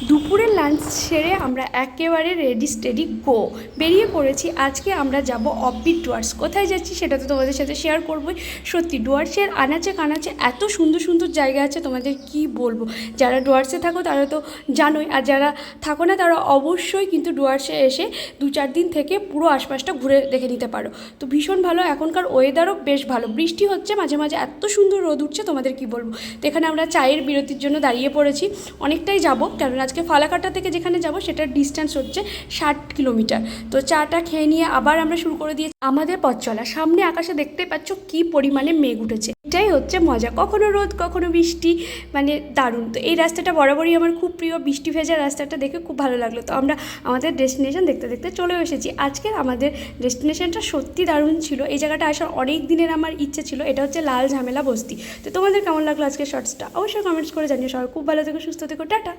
দুপুরের লাঞ্চ সেরে আমরা একেবারে রেডি স্টেডি গো বেরিয়ে পড়েছি। আজকে আমরা যাব অফবিট ডুয়ার্স। কোথায় যাচ্ছি সেটা তো তোমাদের সাথে শেয়ার করবোই। সত্যি ডুয়ার্সের আনাচে কানাচে এত সুন্দর সুন্দর জায়গা আছে, তোমাদের কি বলবো। যারা ডুয়ার্সে থাকো তারা তো জানোই, আর যারা থাকো না তারা অবশ্যই কিন্তু ডুয়ার্সে এসে 2-4 দিন থেকে পুরো আশপাশটা ঘুরে দেখে নিতে পারো। তো ভীষণ ভালো, এখনকার ওয়েদারও বেশ ভালো, বৃষ্টি হচ্ছে মাঝে মাঝে, এত সুন্দর রোদ উঠছে তোমাদের কি বলবো। তো এখানে আমরা চায়ের বিরতির জন্য দাঁড়িয়ে পড়েছি। অনেকটাই যাবো, কারণ আজকে ফালাকাটা থেকে যেখানে যাব সেটার ডিস্টেন্স হচ্ছে 60 কিলোমিটার। তো চাটা খেয়ে নিয়ে আবার আমরা শুরু করে দিয়েছি আমাদের পথ চলা। সামনে আকাশে দেখতে পাচ্ছ কি পরিমাণে মেঘ উঠেছে, এটাই হচ্ছে মজা, কখনো রোদ কখনো বৃষ্টি, মানে দারুণ। তো এই রাস্তাটা বরাবরই আমার খুব প্রিয়, বৃষ্টি ভেজা রাস্তাটা দেখে খুব ভালো লাগলো। তো আমরা আমাদের ডেস্টিনেশন দেখতে দেখতে চলেও এসেছি। আজকের আমাদের ডেস্টিনেশনটা সত্যি দারুণ ছিল। এই জায়গাটা আসার অনেক দিনের আমার ইচ্ছে ছিল। এটা হচ্ছে লাল ঝামেলা বস্তি। তো তোমাদের কেমন লাগলো আজকের শর্টসটা অবশ্যই কমেন্টস করে জানিও। সবাই খুব ভালো থেকো, সুস্থ থেকো, টাটা।